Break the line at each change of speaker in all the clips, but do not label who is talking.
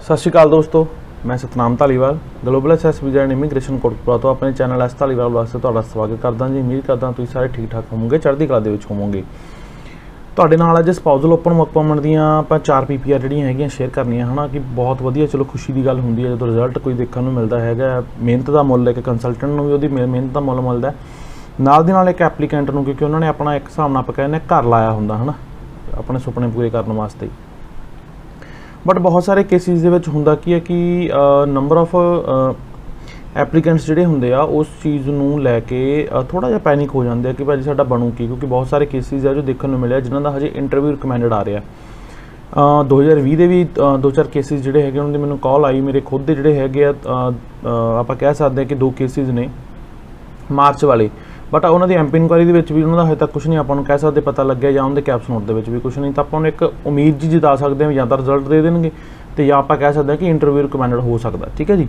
सत श्री अकाल दोस्तों, मैं Satnam Dhaliwal global SS visa and immigration Kotkapura तो अपने चैनल एस धालीवाल वास्ते तुहाडा स्वागत करदा जी। उम्मीद करदा तुसीं सारे ठीक ठाक होवोगे, चढ़दी कला दे विच होवोगे। तुहाडे नाल अज स्पाउसल ओपन वर्क परमिट दीआं आपां 4 PPR जिहड़ियां हैगीआं शेयर करनियां है ना कि बहुत वधिया। चलो खुशी की गल हुंदी है जदों रिजल्ट कोई देखण नूं मिलदा हैगा। मेहनत का मुੱਲ एक कंसलटेंट नूं भी उहदी मेहनत का मुੱਲ मिलदा नाल दी नाल एक एप्लीकेंट नूं, क्योंकि उन्होंने अपना एक हिसाब नाल आपां कहने घर लाया हुंदा है ना अपने सुपने पूरे करने वास्ते। बट बहुत सारे केसिस दे विच हुंदा की है कि नंबर ऑफ एप्लीकेंट्स जिहड़े हुंदे आ उस चीज़ नूं लैके थोड़ा जिहा पैनिक हो जाते हैं कि भाई साडा बनू की, क्योंकि बहुत सारे केसिस है जो देखने को मिले जिन्हों का हजे इंटरव्यू रिकमेंडेड आ रहा। 2020 के भी 2-4 केसिस जिहड़े हैगे उन्होंने मैनूं कॉल आई। मेरे खुद दे जिहड़े हैगे आपां कह सकते हैं कि 2 केसिस ने मार्च वाले, बट उन्होंने एमपी इनकुआरी भी उन्होंने हजे तक कुछ नहीं आपां कह सकते पता लग्या, या उनके कैप्स नोट के भी कुछ नहीं। तो आपां एक उम्मीद जी जता सकते हैं या तो रिजल्ट दे देंगे तो या आपां कह सकते हैं कि इंटरव्यू रिकमेंडेड हो सकता। ठीक है जी।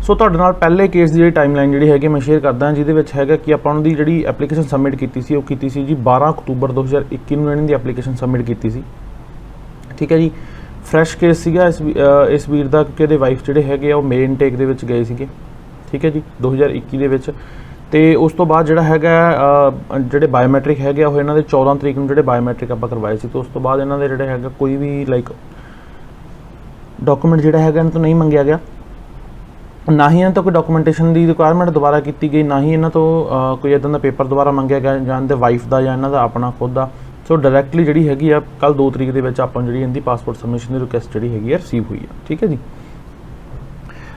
सो तुहाडे नाल पहले केस की जी टाइमलाइन जी हैगी मैं शेयर करदा, जिहदे हैगा कि आपां उहदी जिहड़ी एप्लीकेशन सबमिट की सी, जी 12 अक्तूबर 2021 नूं इन्हां दी एप्लीकेशन सबमिट की सी। ठीक है जी। फ्रैश केस सीगा इस वीर दा, क्योंकि इहदे वाइफ जिहड़े हैगे वो मे इनटेक दे विच गए सीगे। ठीक है जी 2021 दे विच। तो उस तो बाद जिहड़ा हैगा जिहड़े बायोमैट्रिक हैगे वो इन्हां दे 14 तरीक नूं जिहड़े बायोमैट्रिक आपां करवाए सी। तो उस तो बाद इन्हां दे जिहड़े हैगा कोई भी लाइक डॉक्यूमेंट जिहड़ा हैगा इन्हां तो नहीं मंगिया गया, ना ही इन्हां तो कोई डॉक्यूमेंटेशन की रिक्वायरमेंट दोबारा की गई, ना ही इन्हां तो कोई इदां दा पेपर दोबारा मंगिया गया जां इन्हां दे वाइफ का या इन्हां दा अपना खुद का। सो डायरैक्टली जिहड़ी हैगी आ कल 2 तरीक दे विच आपां जिहड़ी इहदी पासपोर्ट सबमिशन की रिक्वेस्ट जिहड़ी हैगी रिसीव हुई है। ठीक है जी।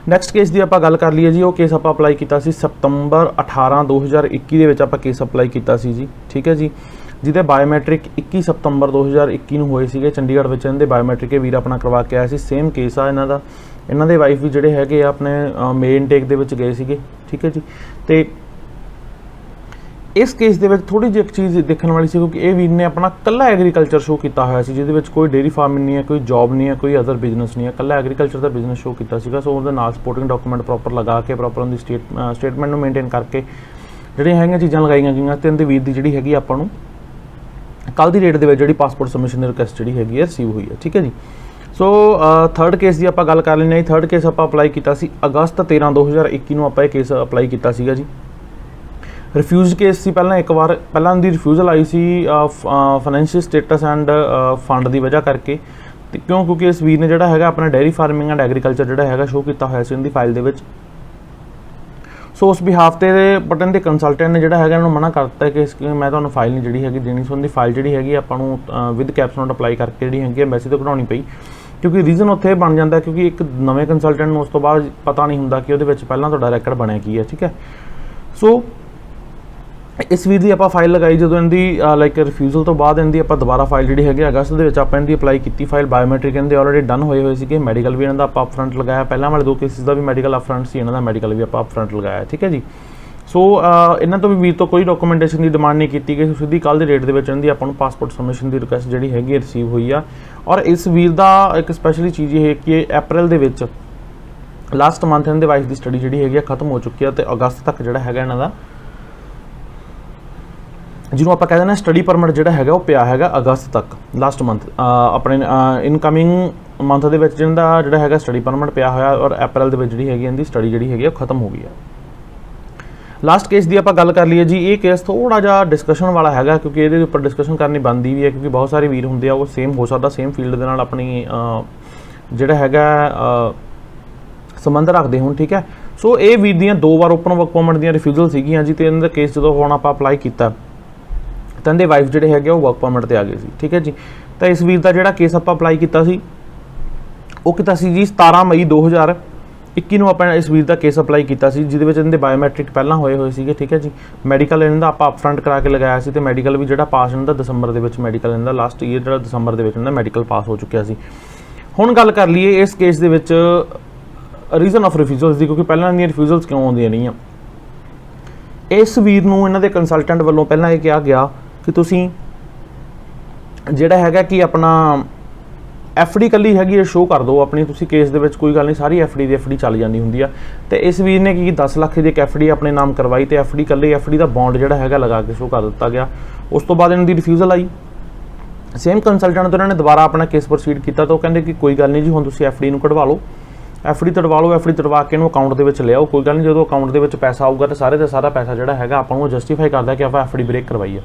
नैक्सट केस की आप गल कर लीए जी, वो केस आप अप्लाई किया सितंबर 18 2021 के आप केस अप्लाई किया जी। ठीक है जी। जिहदे बायोमैट्रिक 21 सितंबर 2021 नूं होए सीगे चंडीगढ़ में। इन्हें बायोमैट्रिक के वीर अपना करवा के आया सी। सेम केस आ इन्हां दा। इन्हां दे वाइफ भी जिहड़े हैगे अपने मे इनटेक दे विच गए सीगे। ठीक है जी। तो इस केस के थोड़ी जी एक चीज़ देखने वाली सी, क्योंकि ये वीर ने अपना कला एग्रीकल्चर शो किया हुआ सी, जिहदे विच कोई डेयरी फार्मिंग नहीं है, कोई जॉब नहीं है, कोई अदर बिजनेस नहीं है, कला एग्रीकल्चर का बिजनेस शो किया सीगा। सो उहदे नाल सपोर्टिंग डॉक्यूमेंट प्रॉपर लगा के प्रॉपर उनकी स्टेटमेंट नूं मेनटेन करके जिहड़ियां हैगियां चीज़ां लगाईयां गईयां ते इहदे वीर दी जिहड़ी हैगी आपां नूं कल दी डेट दे विच जिहड़ी पासपोर्ट सबमिशन की रिक्वेस्ट जिहड़ी हैगी रिसीव हुई है। ठीक है जी। सो थर्ड केस की आप गल कर लैंदे। थर्ड केस आप अप्लाई किया अगस्त 13 2021 नूं आपां केस अप्लाई किया सीगा जी। रिफ्यूज केस सी पहला एक बार पहला उनकी रिफ्यूजल आई सी फाइनैंशियल स्टेटस एंड फंड की वजह करके, क्यों क्योंकि इस वीर ने जोड़ा है अपना डेयरी फार्मिंग एंड एग्रीकल्चर जोड़ा है शो किया हुआ सी इनकी फाइल दे विच। सो उस बिहाफ से बट इनके कंसलटेंट ने जोड़ा है मना करता है कि मैं तो फाइल नहीं जी हैगी देनी। सो उनकी फाइल जी हैगी आपको विद कैप्स नोट अप्लाई करके जी हैगी एम्बेसी तो कढ़ानी पई, क्योंकि रीजन उत्थे बन जाता है क्योंकि एक नवे कंसलटेंट उस तो बाद पता नहीं होंदा कि उहदे विच पहलां तुहाडा रैकड बनिया की है। ठीक है। सो इस वीर की आप फाइल लगाई जो इनकी लाइक रिफ्यूजल तो बाद इनकी आप दोबारा फाइल जी है अगस्त के आप इनकी अप्लाई की फाइल। बायोमैट्रिक इनके ऑलरेडी डन होए हुए थे। मैडिकल भी इन्हों का अपफ्रंट लगाया, पहले वाले 2 केसिस का भी मैडिकल अपफ्रंट से, इन्हों का मैडिकल भी आप अपफ्रंट लगाया। ठीक है जी। सो इन्हों तो भी वीर तो कोई डॉक्यूमेंटेशन की डिमांड नहीं की गई। सीधी कल की डेट के इनकी आपको पासपोर्ट सबमिशन की रिक्वेस्ट जी हैगी रिसीव हुई आ। और इस वीर का एक स्पैशली चीज़ ये है कि अप्रैल के लास्ट मंथ इनके वाइफ की स्टडी जी हैगी खत्म हो चुकी है, तो अगस्त तक जोड़ा है इन्हों का जिन्होंने आप कह देना स्टडी परमिट जोड़ा है वो पिया है अगस्त तक लास्ट मंथ अपने इनकमिंग मंथ के जोड़ा है स्टडी परमिट पिया होया, और अप्रैल के जी हैगी इनकी स्टडी जी हैगी खत्म हो गई है। लास्ट केस की आप गल कर लीए जी, ये केस थोड़ा जा डिस्कशन वाला है, क्योंकि ये उपर डिस्कशन करनी बनती भी है, क्योंकि बहुत सारे वीर होंगे वो सेम हो सकता सेम फील्ड के नाल अपनी जोड़ा है संबंध रखते हो। ठीक है। सो ये वीर दियाँ 2 बार ओपन वर्क परमिट दी रिफ्यूजल सीगियां जी। तो इन्होंने केस जो हम आप अप्लाई किया तो इनके वाइफ जोड़े है वो वर्क परमिट पर आ गए थे। ठीक है जी। तो इस वीर का जोड़ा केस आप अप्लाई किया जी 17 मई 2021 में आप इस वीर का केस अप्लाई किया जिहदे विच इनके बायोमैट्रिक पहला होए हुए थे। ठीक है जी। मैडिकल इन्हों आप अपफ्रंट करा के लगाया सी, तो मैडिकल भी जोड़ा पास इन्हों दिसंबर के मैडिकल इन्हों लास्ट ईयर जो दिसंबर के मैडिकल पास हो चुका सी। हुण गल कर लीए इस केस के रीजन ऑफ रिफ्यूजल्स की, क्योंकि पहले दी रिफ्यूजल्स क्यों आउंदियां नहीं आ। इस वीर नूं इन्हां दे कंसलटेंट वालों पहला ये कहा गया कि तुसीं जिहड़ा हैगा कि अपना एफडी कली हैगी शो कर दो अपनी, तुसीं केस दे विच कोई गल नहीं, सारी एफडी चल जाती हुंदी आ। ते इस वीर ने कि 10 लाख की एक एफडी अपने नाम करवाई, तो एफडी कली एफडी का बॉन्ड जिहड़ा हैगा लगा के शो कर दिता गया। उस तो बाद इन्हां दी रिफ्यूजल आई सेम कंसल्टेंट तो इन्होंने दोबारा अपना केस प्रोसीड किया, तो कहते कि कोई गल नहीं जी, हुण तुसीं एफ डी नूं कढवा लो, एफ डी तड़वा लो, एफ डी तड़वा के अकाउंट के लियाओ, कोई गल नहीं, जो अकाउंट के पैसा आऊगा तो सारे का सारा पैसा जोड़ा है आपको जस्टिफाई करता कि आप एफ डी ब्रेक करवाई है।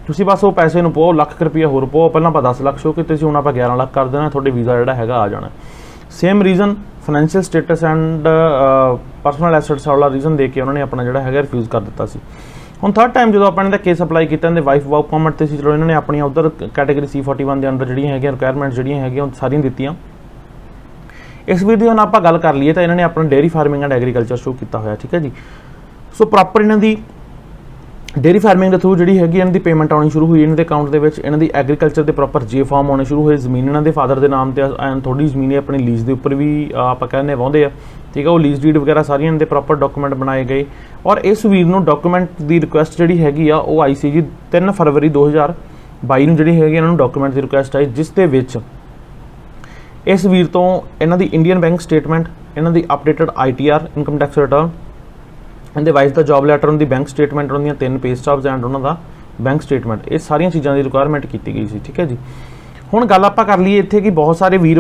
तुसीं बस वो पैसे नूं पाओ, लाख रुपया होर पाओ, पहले आप 10 लाख शो किए, हुण आप 11 लाख कर देना, थोड़े वीज़ा जोड़ा है आ जाना। Same reason financial status and personal assets वाला रीजन दे के उन्होंने अपना जोड़ा है रिफ्यूज़ कर दिता सी। हुण थर्ड टाइम जो अपने केस अपलाई किया, इन्हें वाइफ वर्क परमिट से चलो इन्होंने अपन उधर कैटेगरी C41 के अंडर जोड़ियाँ है रिक्वायरमेंट जोड़ियाँ है सारियां दित्तियां। इस वीर की हम आप गल कर लीए तो इन्होंने अपना dairy farming and agriculture show किया होया, ठीक है जी। सो प्रॉपर इन्हों की डेयरी फार्मिंग के थ्रू जी है इन्हों की पेमेंट आनी शुरू हुई, इन्होंने अकाउंट के इन्हों की एग्रीकल्चर के प्रॉपर जे फार्म आने शुरू हुए, जमीन इन्हों के फादर के नाम से एंड थोड़ी जमीन अपनी लीज़ के उपर भी आप कहने वाँधे आ, ठीक है। वो लीज़ डीड वगैरह सारी इन्होंने प्रॉपर डॉक्यूमेंट बनाए गए और इस वीर नूं डॉक्यूमेंट की रिक्वेस्ट जी हैगी आ वो आई सी जी 3 फरवरी 2022 नूं जी है इन्होंने डॉक्यूमेंट की रिक्वेस्ट आई, जिस दे विच इस वीर तो इन्हों की इंडियन बैंक स्टेटमेंट, इन्हों की updated ITR income tax return, इनके वाइफ का जॉब लैटर, उनकी बैंक स्टेटमेंट, उन्होंने 3 पे स्टॉप्स एंड उन्होंने बैंक स्टेटमेंट, ये सारिया चीज़ों की रिक्वायरमेंट की गई सी, ठीक है जी। हुण गल आपां कर लीए इत्थे कि बहुत सारे वीर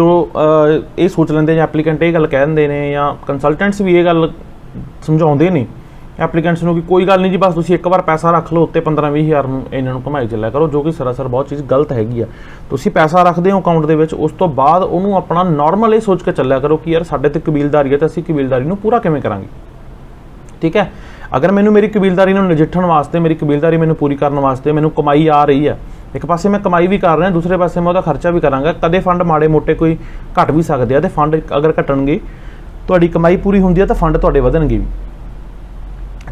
ये सोच लेंदे या एप्लीकेंट ये गल कह दिंदे ने या कंसलटेंट्स भी ये गल समझाउंदे ने एप्लीकेंट्स नूं कि कोई गल नहीं जी, बस तुसीं एक बार पैसा रख लो उत्ते 15-20 हज़ार इन्हां नूं घुमाई चलिया करो, जो कि सरासर बहुत चीज़ गलत हैगी आ। तुसीं पैसा रखदे हो अकाउंट दे विच, उस तो बाद उहनूं अपना नॉर्मल ये सोच के चलिया करो कि यार साडे ते कबीलदारी है तो असीं कबीलदारी नूं पूरा किवें करांगे, ठीक है। अगर मैनूं मेरी कबीलदारी नूं नजिठण वास्ते, मेरी कबीलदारी मैनूं पूरी करने वास्ते मैनूं कमाई आ रही है, एक पासे मैं कमाई भी कर रहा, दूसरे पासे मैं उहदा खर्चा भी करांगा, कदे फंड माड़े मोटे कोई घट भी सकदे आ, ते फंड अगर घटणगे तुहाडी कमाई पूरी हुंदी है तो फंड तुहाडे वधणगे भी,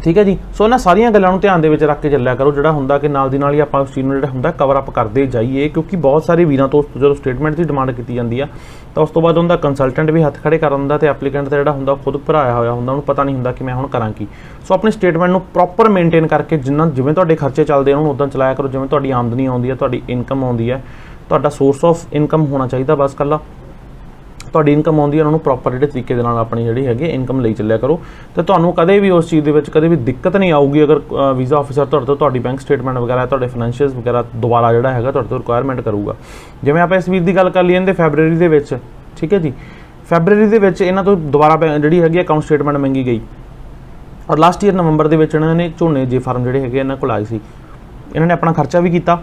ठीक है जी। सो इन्हां सारियां गल्लां नूं ध्यान दे विच रख के चलिया करो, जिहड़ा हुंदा कि नाल दी नाल ही आपां उस चीज़ नूं जिहड़ा हुंदा कवर अप करदे जाइए, क्योंकि बहुत सारे वीरां तो जो स्टेटमेंट की डिमांड की जाती है तो उस तो बाद उनका कंसलटेंट भी हत्थ खड़े कर दिंदा ते एप्लीकेंट दा जिहड़ा हुंदा खुद भराया होया हुंदा, उहनूं पता नहीं हुंदा कि मैं हुण करां की। सो अपनी स्टेटमेंट नूं प्रॉपर मेनटेन करके जिन्ना जिवें तुहाडे खर्चे चलदे उहनूं उदां चलाया करो, जिवें तुहाडी आमदनी आउंदी है, तुहाडी इनकम आउंदी है, तुहाडा सोर्स ऑफ इनकम होना चाहिए बस कल्ला तुहाडी इनकम आउंदी है, उन्होंने प्रॉपर जिहड़े तरीके दे नाल अपनी जिहड़ी हैगी इनकम लई चलिया करो, तो तुहानूं कदे भी उस चीज़ दे विच कदे भी दिक्कत नहीं आऊगी। अगर वीज़ा ऑफिसर तुहाडे तो तुहाडी बैंक स्टेटमेंट वगैरह तुहाडे फाइनैंशियल्स वगैरह दोबारा जिहड़ा हैगा तुहाडे तो रिक्वायरमेंट करूगा। जिवें आपां इस वीर दी गल कर लईए इहदे फैबररी दे विच, ठीक है जी, फैबररी दे विच इन्हां तो दोबारा जिहड़ी हैगी अकाउंट स्टेटमेंट मंगी गई और लास्ट ईयर नवंबर दे विच इन्हां ने झोने जे फार्म जिहड़े हैगे इन्हां कोल आए सी, इन्हां ने अपना खर्चा भी कीता,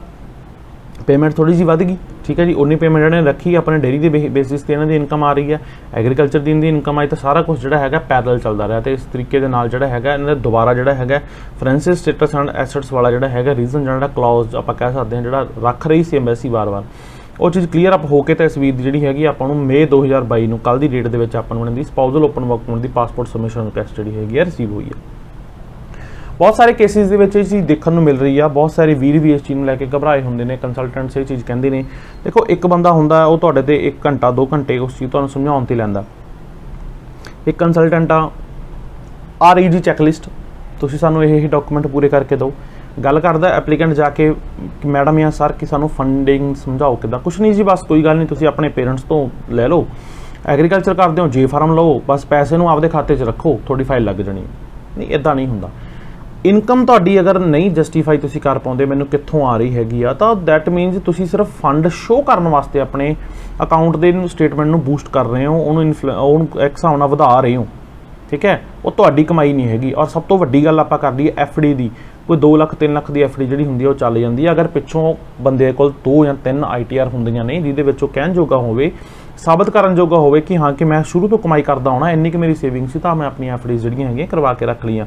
पेमेंट थोड़ी जी वध गई, ठीक है जी, उन्नी पेमेंट इन्होंने रखी अपने डेयरी के बेसिस पर इन्हों की इनकम आ रही है, एग्रीकल्चर की इनकी इनकम आई, तो सारा कुछ जो है पैरल चलता रहा। तो इस तरीके के नाल जिहड़ा है इन्होंने दोबारा जोड़ा है फाइनैंशियल स्टेटस एंड एसेट्स वाला जोड़ा है रीजन जो क्लॉज आप कह सकते हैं जो रख रही सी एम्बेसी बार बार, वो चीज़ क्लीयर अप होकर तो इस वीर की जी हैगी आपको मई 2022 में कल की डेट के आपको स्पाउजल ओपन वर्क परमिट की पासपोर्ट सबमिशन रिक्वेस्ट जी हैगी रिसीव हुई है। बहुत सारे केसिस ये चीज़ देखने को मिल रही है, बहुत सारे वीर भी इस चीज़ लैके घबराए होंगे ने, कंसलटेंट्स ये चीज़ कहते हैं। देखो एक बंदा होंदा वो तुहाडे ते 1 घंटा 2 घंटे उस चीज़ तुहानूं समझाउण ते लैंदा, एक कंसलटेंट आ रही जी चैकलिस्ट, तुसीं सानूं ये डॉक्यूमेंट पूरे करके दो, गल करदा एप्लीकेंट जाके मैडम या सर कि सानूं फंडिंग समझाओ किद्दां, कुछ नहीं जी, बस कोई गल नहीं, तुसीं अपने पेरेंट्स तो लै लो, एग्रीकल्चर करदे हो जे फार्म लो, बस पैसे नूं आपदे खाते च रखो, थोड़ी फाइल लग जानी। नहीं, इदां नहीं हुंदा। इनकम तुहाडी अगर नहीं जस्टिफाई तुसीं कर पाउंदे मैनूं कित्थों आ रही हैगी आ, तो दैट मीनस तुसीं सिर्फ फंड शो करने वास्ते अपने अकाउंट के स्टेटमेंट नूं बूस्ट कर रहे हो, उन्होंने एक हिसाब नाल वधा रहे हो, ठीक है, वो तुहाडी कमाई नहीं हैगी। और सब तो वड्डी गल आपां कर लईए FD दी, कोई 2 लाख 3 लाख की FD जिहड़ी हुंदी है वो चल जांदी है, अगर पिछों बंदे कोल 2 या 3 ITR हुंदियां ने जिहदे विच ओह कहण जोगा होवे, साबित करन जोगा होवे कि हाँ कि मैं शुरू तो कमाई करदा होना, इन्नी कि मेरी सेविंग सी, तां मैं अपनी FD जिहड़ियां हैगियां करवा के रख लीआं।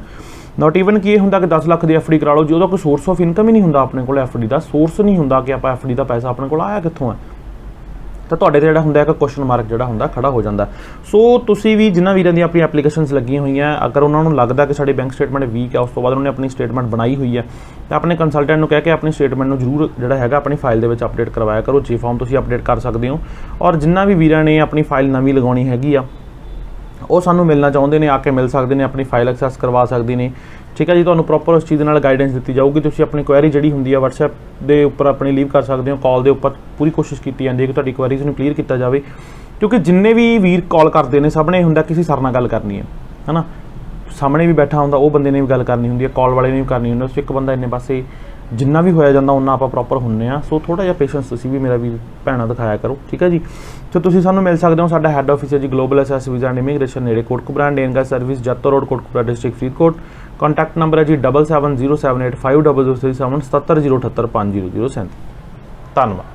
नॉट ईवन कि होंदा कि 10 लाख की FD करा लो, जो कोई सोर्स ऑफ इनकम ही नहीं होंदा अपने को, FD का सोर्स नहीं होंदा कि आप FD का पैसा अपने को आया कित्थों है, तो तुहाडे ते जिहड़ा हुंदा एक क्वेश्चन मार्क जिहड़ा हुंदा खड़ा हो जाता। सो तुसीं भी जिन्हां वीरां दी अपनी एप्लीकेशनस लगियां होईयां, अगर उन्हां नूं लगदा कि साडी बैंक स्टेटमेंट वीक है, उस तो बाद उन्होंने अपनी स्टेटमेंट बनाई हुई है, तो अपने कंसलटेंट नूं कह के अपनी स्टेटमेंट नूं जरूर जिहड़ा हैगा अपनी फाइल दे विच अपडेट करवाया करो। जे फॉर्म तुसीं अपडेट कर सकदे हो, और जिन्हां भी वीरां ने अपनी फाइल नवीं लगाउणी हैगी आ वो सानूं मिलना चाहुंदे ने, आके मिल सकदे ने, अपनी फाइल एक्सैस करवा सकदे ने, ठीक है जी। तुहानूं प्रॉपर उस चीज़ नाल गाइडेंस दी जाऊगी। तुसीं अपनी क्वेरी जिहड़ी हुंदी है WhatsApp दे उपर अपनी लीव कर सकदे हो, कॉल दे उपर पूरी कोशिश की जाती है कि तुहाडी क्वेरीज़ नूं क्लीयर किया जाए, क्योंकि जिन्ने भी वीर कॉल करते हैं सब ने हुंदा किसी सर नाल गल करनी है ना, सामने भी बैठा हुंदा वो बंदे ने भी गल करनी हुंदी है, कॉल वाले ने भी करनी हुंदी, उस एक बंदा इन्ने पासे जिन्ना भी होया जांदा उन्ना आपां प्रॉपर हुन्ने आ। सो थोड़ा जिहा पेशेंस तुसीं भी मेरा भी भैणां दिखाया करो, ठीक है जी। सो तुसीं सानूं मिल सकदे हो, साडा हैड ऑफिस है जी global SS visa and immigration, नेड़े कोटकपुरा एंड डेनगा सर्विस, जत्तो road, Kotkapura district, Faridkot. Contact number है जी 7707850037 7708850037। धन्यवाद।